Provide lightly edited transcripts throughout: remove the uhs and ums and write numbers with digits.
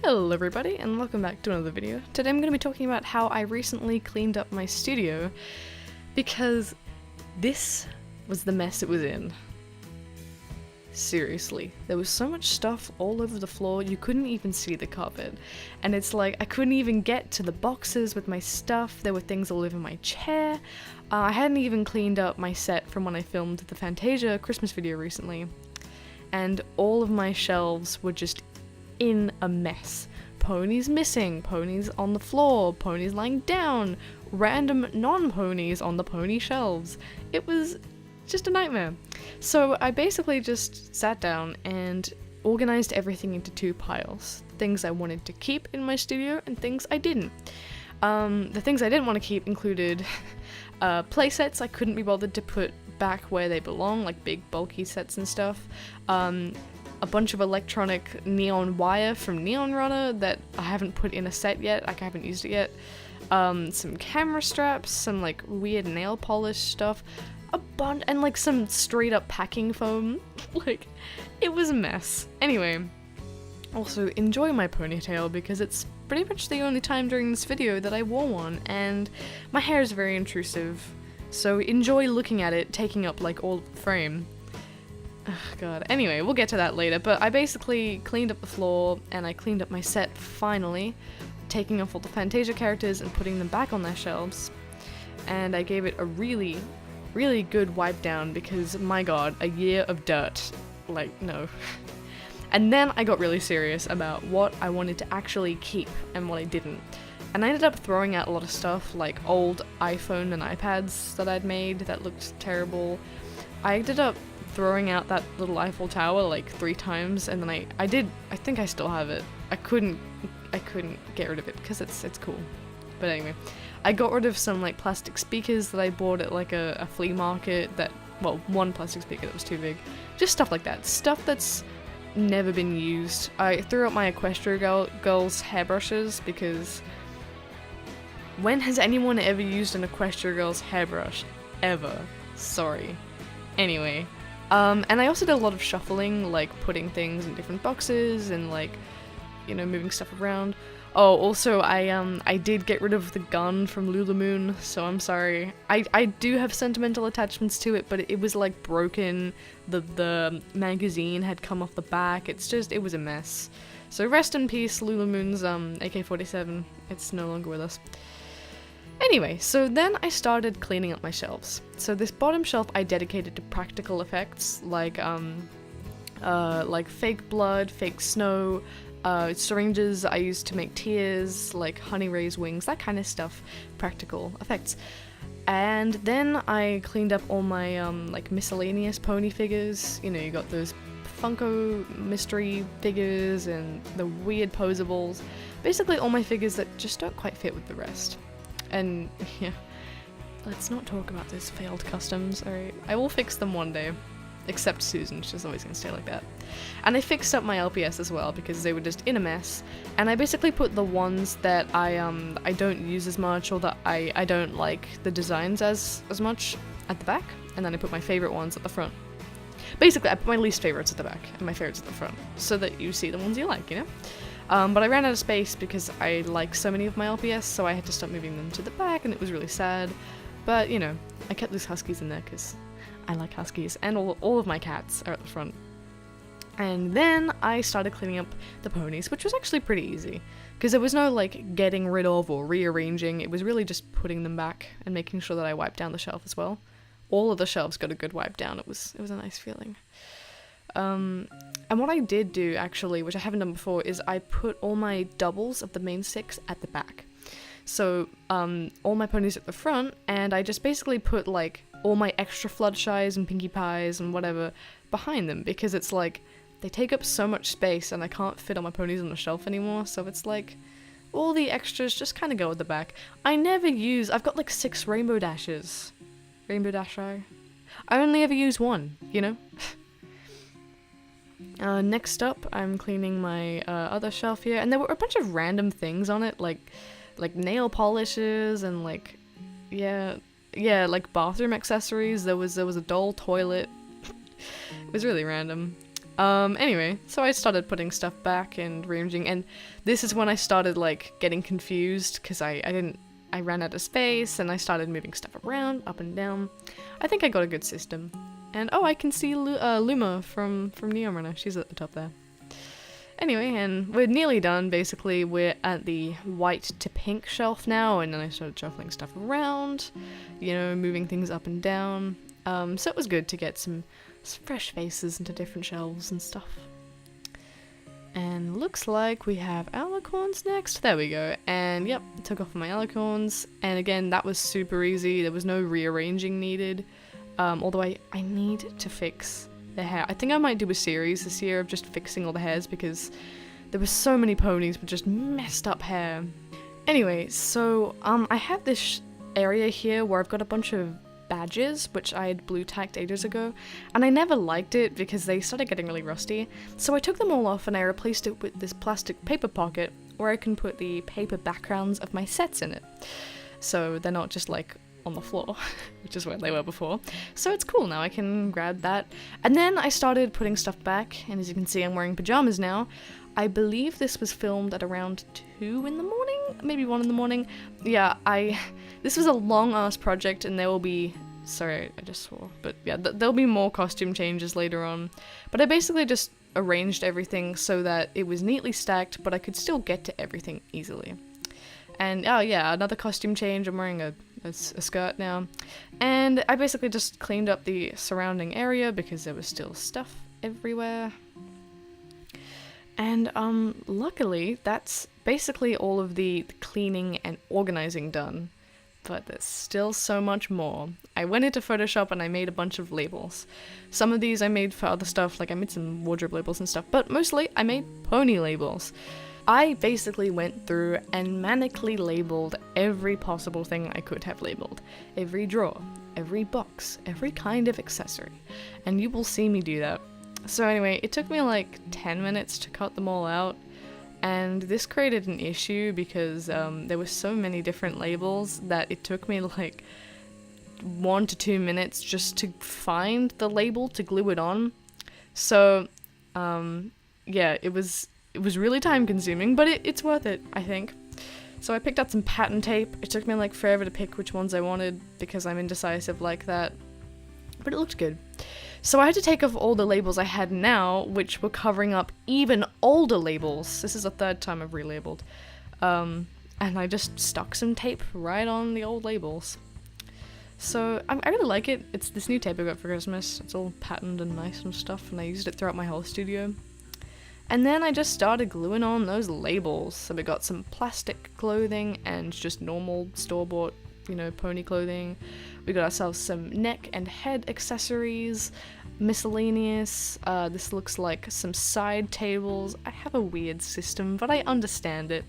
Hello everybody and welcome back to another video. Today I'm going to be talking about how I recently cleaned up my studio because this was the mess it was in. Seriously, there was so much stuff all over the floor you couldn't even see the carpet, and it's like I couldn't even get to the boxes with my stuff. There were things all over my chair. I hadn't even cleaned up my set from when I filmed the Fantasia Christmas video recently, and all of my shelves were just in a mess. Ponies missing, ponies on the floor, ponies lying down, random non-ponies on the pony shelves. It was just a nightmare. So I basically just sat down and organized everything into two piles. Things I wanted to keep in my studio and things I didn't. The things I didn't want to keep included playsets I couldn't be bothered to put back where they belong, like big bulky sets and stuff. A bunch of electronic neon wire from Neon Runner that I haven't put in a set yet, like I haven't used it yet. Some camera straps, some like weird nail polish stuff, a bunch, and like some straight up packing foam. Like, it was a mess. Anyway, also enjoy my ponytail because it's pretty much the only time during this video that I wore one, and my hair is very intrusive, so enjoy looking at it taking up like all of the frame. Oh god, anyway, we'll get to that later, but I basically cleaned up the floor and I cleaned up my set finally, taking off all the Fantasia characters and putting them back on their shelves, and I gave it a really good wipe down because, my god, a year of dirt. Like, no. And then I got really serious about what I wanted to actually keep and what I didn't. And I ended up throwing out a lot of stuff, like old iPhone and iPads that I'd made that looked terrible. I ended up throwing out that little Eiffel Tower like 3 times, and then I think I still have it. I couldn't get rid of it because it's cool. But anyway, I got rid of some like plastic speakers that I bought at like a flea market that, well, one plastic speaker that was too big. Just stuff like that. Stuff that's never been used. I threw out my Equestria Girls hairbrushes because when has anyone ever used an Equestria Girls hairbrush? Ever. Sorry. Anyway. And I also did a lot of shuffling, like putting things in different boxes and like, you know, moving stuff around. Oh, also I did get rid of the gun from Lulamoon, so I'm sorry. I do have sentimental attachments to it, but it was like broken. The magazine had come off the back. It was a mess. So rest in peace, Lulamoon's AK-47. It's no longer with us. Anyway, so then I started cleaning up my shelves. So this bottom shelf I dedicated to practical effects, like fake blood, fake snow, syringes I used to make tears, like Honey Ray's wings, that kind of stuff, practical effects. And then I cleaned up all my like miscellaneous pony figures. You know, you got those Funko mystery figures and the weird posables. Basically all my figures that just don't quite fit with the rest. And yeah, let's not talk about those failed customs, alright? I will fix them one day. Except Susan, she's always gonna stay like that. And I fixed up my LPS as well because they were just in a mess. And I basically put the ones that I don't use as much, or that I don't like the designs as much, at the back, and then I put my favorite ones at the front. Basically, I put my least favorites at the back and my favorites at the front, so that you see the ones you like, you know? But I ran out of space because I like so many of my LPS, so I had to stop moving them to the back, and it was really sad. But, you know, I kept those huskies in there because I like huskies, and all of my cats are at the front. And then I started cleaning up the ponies, which was actually pretty easy, because there was no, like, getting rid of or rearranging. It was really just putting them back and making sure that I wiped down the shelf as well. All of the shelves got a good wipe down. It was a nice feeling. And what I did do, actually, which I haven't done before, is I put all my doubles of the main 6 at the back. So, all my ponies at the front, and I just basically put, like, all my extra Fluttershy's and Pinkie Pies and whatever behind them, because it's like, they take up so much space and I can't fit all my ponies on the shelf anymore, so it's like, all the extras just kind of go at the back. I've got like 6 Rainbow Dashes. Rainbow Dash Eye. I only ever use one, you know? Next up, I'm cleaning my other shelf here, and there were a bunch of random things on it, like nail polishes and like, yeah, like bathroom accessories. There was a doll toilet. It was really random. Anyway, so I started putting stuff back and rearranging, and this is when I started like getting confused because I ran out of space and I started moving stuff around, up and down. I think I got a good system. And oh, I can see Luma from Neon Runner. She's at the top there. Anyway, and we're nearly done, basically. We're at the white to pink shelf now, and then I started shuffling stuff around, you know, moving things up and down. So it was good to get some fresh faces into different shelves and stuff. And looks like we have alicorns next. There we go. And yep, took off my alicorns. And again, that was super easy. There was no rearranging needed. Although I need to fix the hair. I think I might do a series this year of just fixing all the hairs because there were so many ponies with just messed up hair. Anyway, so I have this area here where I've got a bunch of badges, which I had blue tacked ages ago, and I never liked it because they started getting really rusty. So I took them all off and I replaced it with this plastic paper pocket where I can put the paper backgrounds of my sets in it. So they're not just like on the floor, which is where they were before. So it's cool now, I can grab that. And then I started putting stuff back, and as you can see I'm wearing pajamas now. I believe this was filmed at around 2 in the morning, maybe 1 in the morning. Yeah, this was a long-ass project, and there will be, sorry, I just swore, but yeah, there'll be more costume changes later on. But I basically just arranged everything so that it was neatly stacked, but I could still get to everything easily. And oh yeah, another costume change, I'm wearing a skirt now. And I basically just cleaned up the surrounding area because there was still stuff everywhere. And luckily that's basically all of the cleaning and organizing done. But there's still so much more. I went into Photoshop and I made a bunch of labels. Some of these I made for other stuff, like I made some wardrobe labels and stuff, but mostly I made pony labels. I basically went through and manically labeled every possible thing I could have labeled. Every drawer, every box, every kind of accessory. And you will see me do that. So anyway, it took me like 10 minutes to cut them all out. And this created an issue because there were so many different labels that it took me like 1 to 2 minutes just to find the label to glue it on. So yeah, it was really time consuming, but it's worth it, I think. So I picked out some pattern tape. It took me like forever to pick which ones I wanted because I'm indecisive like that, but it looked good. So I had to take off all the labels I had now, which were covering up even older labels. This is the 3rd time I've relabeled. And I just stuck some tape right on the old labels. So I really like it. It's this new tape I got for Christmas. It's all patterned and nice and stuff, and I used it throughout my whole studio. And then I just started gluing on those labels. So we got some plastic clothing and just normal store-bought, you know, pony clothing. We got ourselves some neck and head accessories, miscellaneous. This looks like some side tables. I have a weird system, but I understand it.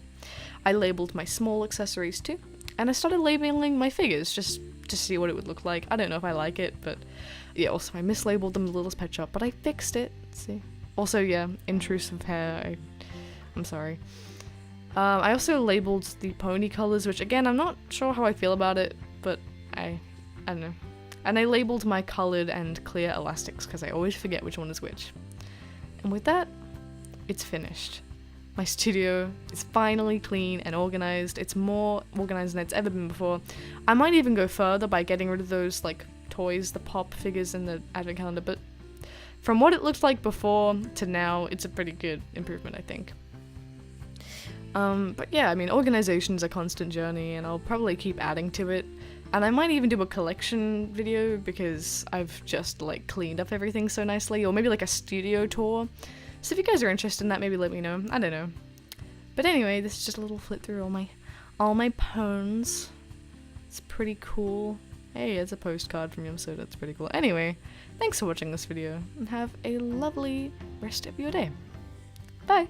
I labeled my small accessories too, and I started labeling my figures just to see what it would look like. I don't know if I like it, but yeah, also I mislabeled them a Littlest Pet Shop, but I fixed it. Let's see. Also, yeah, intrusive hair, I'm sorry. I also labeled the pony colors, which again, I'm not sure how I feel about it, but I don't know. And I labeled my colored and clear elastics, because I always forget which one is which. And with that, it's finished. My studio is finally clean and organized. It's more organized than it's ever been before. I might even go further by getting rid of those, like, toys, the pop figures in the advent calendar, but from what it looked like before to now, it's a pretty good improvement, I think. But yeah, I mean, organization's a constant journey, and I'll probably keep adding to it. And I might even do a collection video, because I've just, like, cleaned up everything so nicely, or maybe, like, a studio tour. So if you guys are interested in that, maybe let me know. I don't know. But anyway, this is just a little flip through all my pones. It's pretty cool. Hey, it's a postcard from Yum, so that's pretty cool. Anyway, thanks for watching this video, and have a lovely rest of your day. Bye!